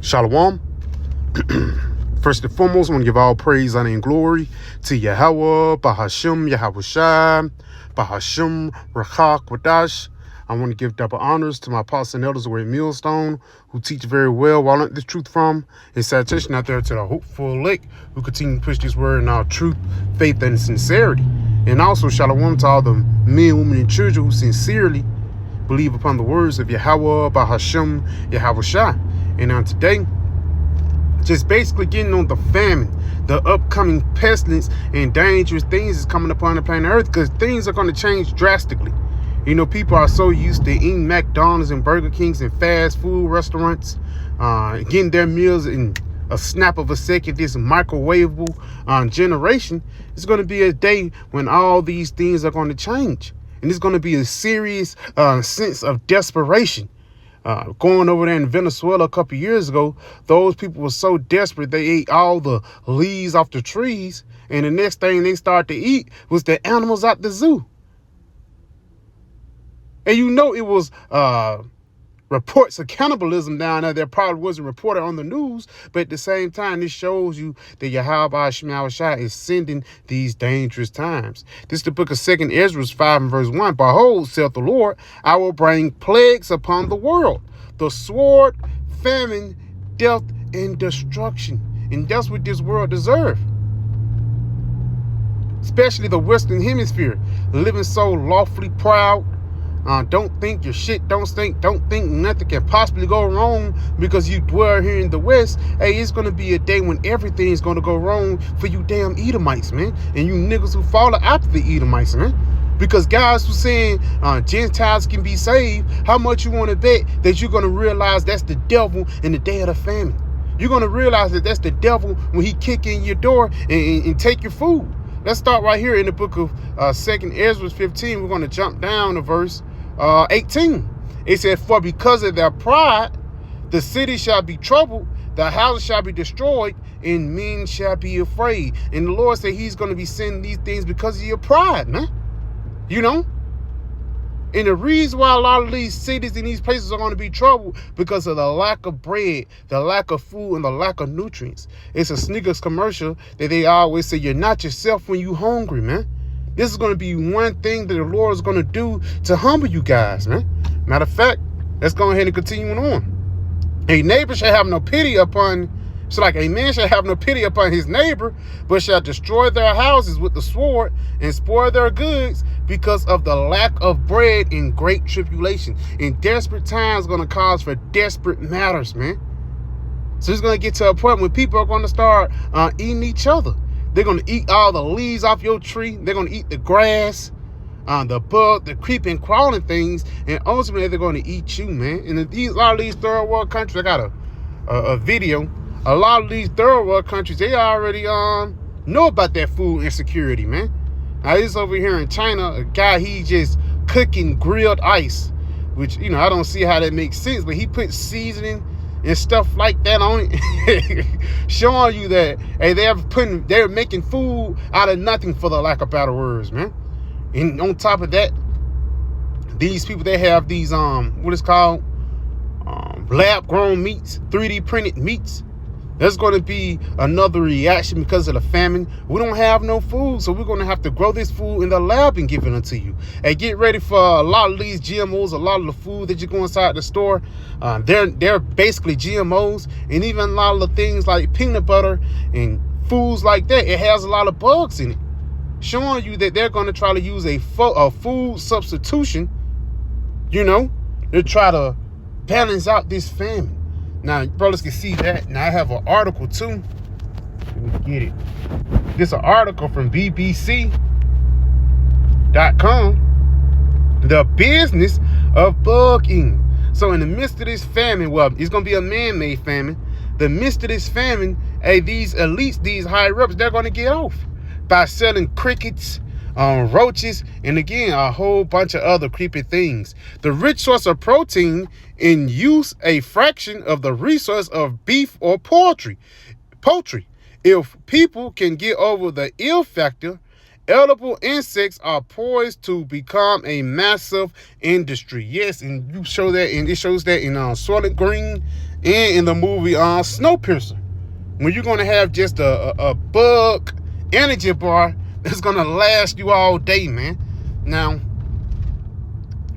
Shalom. First and foremost, I want to give all praise, honor, and glory to Yahweh, Bahashim, Yahawashi, Bahashim, Rachak, Wadash. I want to give double honors to my apostles and elders over at Millstone, who teach very well while I learn this truth from. And salutation out there to the hopeful elect who continue to push this word in our truth, faith, and sincerity. And also, shalom to all the men, women, and children who sincerely believe upon the words of Yahweh, Bahashim, Yahawashi. And on today, just basically getting on the famine, the upcoming pestilence and dangerous things is coming upon the planet Earth, because things are going to change drastically. You know, people are so used to eating McDonald's and Burger Kings and fast food restaurants, getting their meals in a snap of a second, this microwavable generation. It's going to be a day when all these things are going to change. And it's going to be a serious sense of desperation. Going over there in Venezuela a couple years ago, those people were so desperate they ate all the leaves off the trees, and the next thing they started to eat was the animals out the zoo. And you know it was reports of cannibalism down there that probably wasn't reported on the news, but at the same time, this shows you that Yahweh Shai is sending these dangerous times. This is the book of 2 Ezra 5 and verse 1. Behold, saith the Lord, I will bring plagues upon the world, the sword, famine, death, and destruction. And that's what this world deserves. Especially the Western Hemisphere, living so lawfully proud. Don't think your shit don't stink. Don't think nothing can possibly go wrong because you dwell here in the West. Hey, it's going to be a day when everything's going to go wrong for you damn Edomites, man. And you niggas who follow after the Edomites, man. Because guys who saying Gentiles can be saved, how much you want to bet that you're going to realize that's the devil in the day of the famine? You're going to realize that that's the devil when he kick in your door and take your food. Let's start right here in the book of 2 Ezra 15. We're going to jump down to verse 18. It said, for because of their pride, the city shall be troubled, the houses shall be destroyed, and men shall be afraid. And the Lord said he's going to be sending these things because of your pride, man. You know? And the reason why a lot of these cities and these places are going to be troubled because of the lack of bread, the lack of food, and the lack of nutrients. It's a Snickers commercial that they always say, you're not yourself when you're hungry, man. This is going to be one thing that the Lord is going to do to humble you guys, man. Matter of fact, let's go ahead and continue on. A neighbor shall have no pity upon, so like a man shall have no pity upon his neighbor, but shall destroy their houses with the sword and spoil their goods because of the lack of bread in great tribulation. In desperate times going to cause for desperate matters, man. So it's going to get to a point when people are going to start eating each other. They're going to eat all the leaves off your tree. They're going to eat the grass, the bug, the creeping, crawling things. And ultimately, they're going to eat you, man. And a lot of these third world countries, I got a video. A lot of these third world countries, they already know about that food insecurity, man. Now, this over here in China, a guy, he just cooking grilled ice, which, you know, I don't see how that makes sense. But he put seasoning and stuff like that on it, showing you that, hey, they're making food out of nothing, for the lack of better words, man. And on top of that, these people, they have these what is called lab grown meats, 3D printed meats. There's going to be another reaction because of the famine. We don't have no food, so we're going to have to grow this food in the lab and give it unto you. And get ready for a lot of these GMOs, a lot of the food that you go inside the store. They're basically GMOs, and even a lot of the things like peanut butter and foods like that, it has a lot of bugs in it, showing you that they're going to try to use a food substitution, you know, to try to balance out this famine. Now, brothers can see that. Now, I have an article, too. Let me get it. This is an article from BBC.com. The business of bugging. So, in the midst of this famine, well, it's going to be a man-made famine. The midst of this famine, hey, these elites, these higher-ups, they're going to get off by selling crickets, roaches, and again, a whole bunch of other creepy things. The rich source of protein in use a fraction of the resource of beef or poultry. If people can get over the ill factor, edible insects are poised to become a massive industry. Yes, and you show that, and it shows that in Soylent Green And in the movie Snowpiercer, when you're going to have just a bug energy bar that's going to last you all day, man. Now,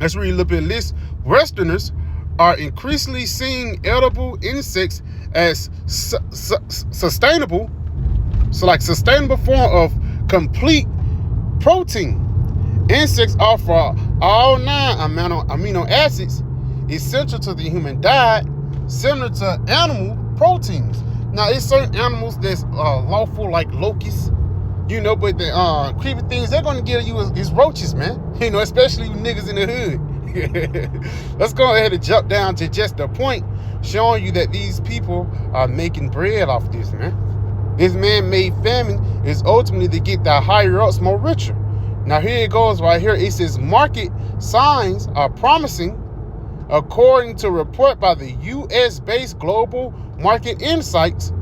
let's read a little bit of this. Westerners are increasingly seeing edible insects as sustainable form of complete protein. Insects offer all 9 amino acids essential to the human diet, similar to animal proteins. Now, it's certain animals that's lawful, like locusts, but the creepy things they're going to get you is roaches, man. Especially you niggas in the hood. Let's go ahead and jump down to just the point, showing you that these people are making bread off this, man. This man-made famine is ultimately to get the higher ups more richer. Now, here it goes right here. It says market signs are promising. According to a report by the U.S.-based Global Market Insights,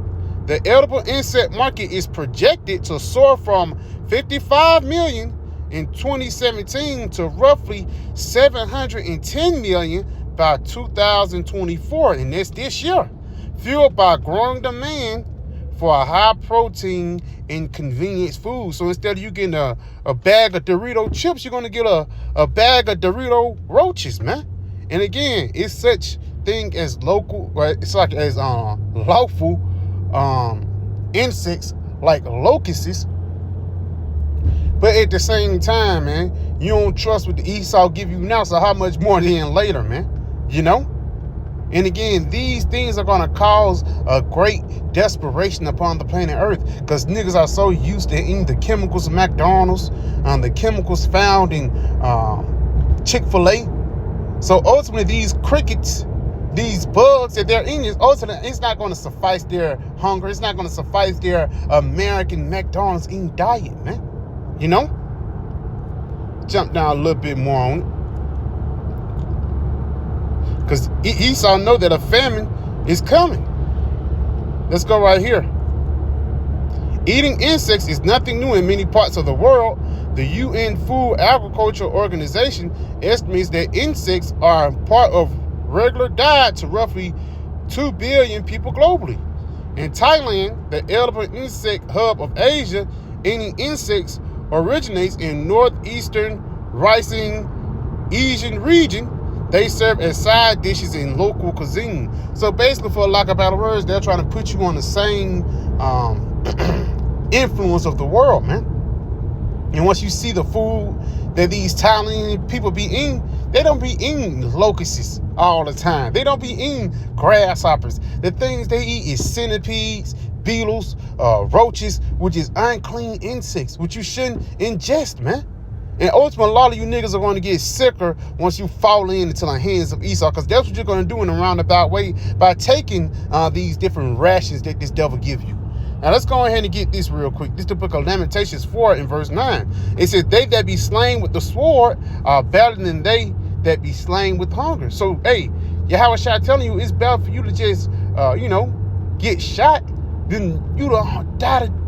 the edible insect market is projected to soar from 55 million in 2017 to roughly 710 million by 2024, and that's this year, fueled by growing demand for a high protein and convenience food. So instead of you getting a bag of Dorito chips, you're going to get a bag of Dorito roaches, man. And again, it's such thing as local, right? It's like as lawful insects like locusts. But at the same time, man, you don't trust what the Esau give you now, so how much more then later, man? And again, these things are going to cause a great desperation upon the planet Earth, because niggas are so used to eating the chemicals of McDonald's, the chemicals found in Chick-fil-A. So ultimately, these crickets, these bugs that they're eating, ultimately, it's not going to suffice their hunger. It's not going to suffice their American McDonald's eating diet, man. Jump down a little bit more on it, because Esau know that a famine is coming. Let's go right here. Eating insects is nothing new in many parts of the world. The UN Food Agriculture Organization estimates that insects are part of regular diet to roughly 2 billion people globally. In Thailand, the edible insect hub of Asia, eating insects originates in northeastern Rising Asian region. They serve as side dishes in local cuisine. So basically, for lack of better words, they're trying to put you on the same influence of the world, man. And once you see the food that these Thailand people be eating, they don't be eating locusts all the time. They don't be eating grasshoppers. The things they eat is centipedes, beetles, roaches, which is unclean insects, which you shouldn't ingest, man. And ultimately, a lot of you niggas are going to get sicker once you fall into the hands of Esau, because that's what you're going to do in a roundabout way by taking these different rations that this devil give you. Now, let's go ahead and get this real quick. This is the book of Lamentations 4 in verse 9. It says, they that be slain with the sword are better than they that be slain with hunger. So, hey, Yahweh Shai telling you it's better for you to just, get shot than you to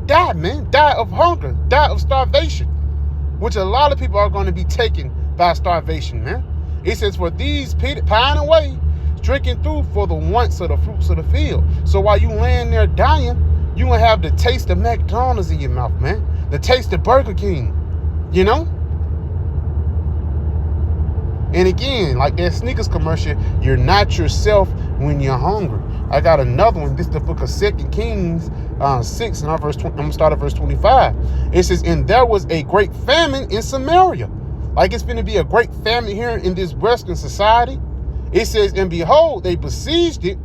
die, man. Die of hunger, die of starvation, which a lot of people are going to be taken by starvation, man. It says, for these pine away, drinking through for the wants of the fruits of the field. So while you laying there dying, you gonna have the taste of McDonald's in your mouth, man. The taste of Burger King, And again, like that sneakers commercial, you're not yourself when you're hungry. I got another one. This is the book of 2 Kings 6, and I'm gonna start at verse 25. It says, and there was a great famine in Samaria. Like it's gonna be a great famine here in this Western society. It says, and behold, they besieged it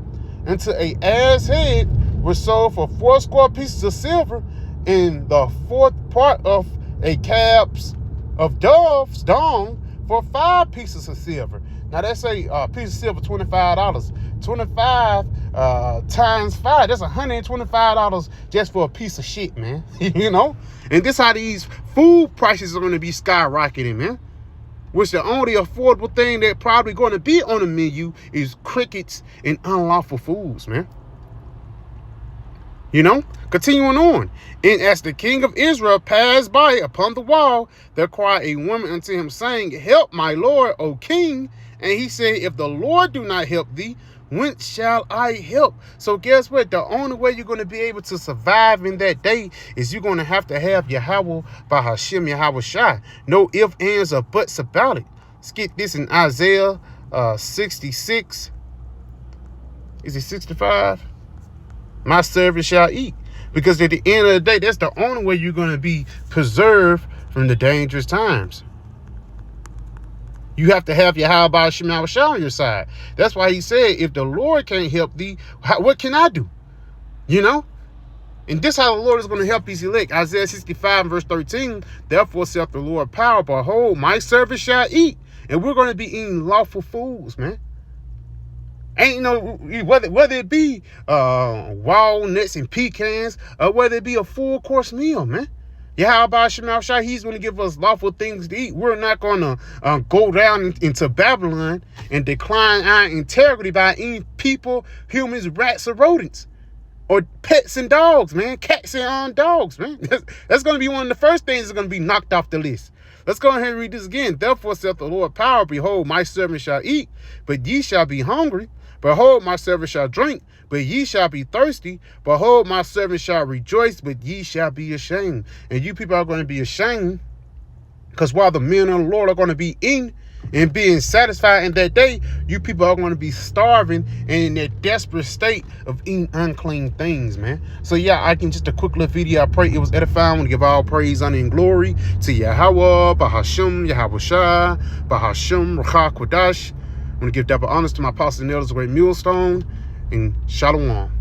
until a ass head was sold for 80 pieces of silver, and the 4th part of a calf's of dove's dung for 5 pieces of silver. Now that's a piece of silver, $25. 25 times 5, that's $125 just for a piece of shit, man. And this how these food prices are going to be skyrocketing, man. Which the only affordable thing that probably going to be on the menu is crickets and unlawful foods, man. Continuing on. And as the king of Israel passed by upon the wall, there cried a woman unto him, saying, help my lord, O king. And he said, if the Lord do not help thee, Whence shall I help? So guess what? The only way you're going to be able to survive in that day is you're going to have Yahweh Bahashem Yahweh Shai. No ifs, ands, or buts about it. Let's get this in Isaiah 66. Is it 65? My servant shall eat. Because at the end of the day, that's the only way you're going to be preserved from the dangerous times. You have to have Yahweh Bahashem Yahweh Shai on your side. That's why he said, if the Lord can't help thee, what can I do? You know? And this how the Lord is going to help his elect. Isaiah 65 verse 13, therefore saith the Lord power, behold, my servant shall eat. And we're going to be eating lawful foods, man. Ain't no, whether it be walnuts and pecans, or whether it be a full course meal, man. Yahweh Bahashem Yahweh Shai, he's going to give us lawful things to eat. We're not going to go down into Babylon and decline our integrity by eating people, humans, rats, or rodents. Or pets and dogs, man. Cats and dogs, man. That's going to be one of the first things that's going to be knocked off the list. Let's go ahead and read this again. Therefore saith the Lord power, behold, my servant shall eat, but ye shall be hungry. Behold, my servant shall drink, but ye shall be thirsty. Behold, my servant shall rejoice, but ye shall be ashamed. And you people are going to be ashamed, because while the men of the Lord are going to be eating and being satisfied in that day, you people are going to be starving and in that desperate state of eating unclean things, man. So yeah, I can just a quick little video. I pray it was edifying. I want to give all praise, honor, and glory to Yahweh Bahashem Yahweh Shai Bahashem Ruach Kodash. I want to give double honors to my apostles and elders, great millstone, and Shalom.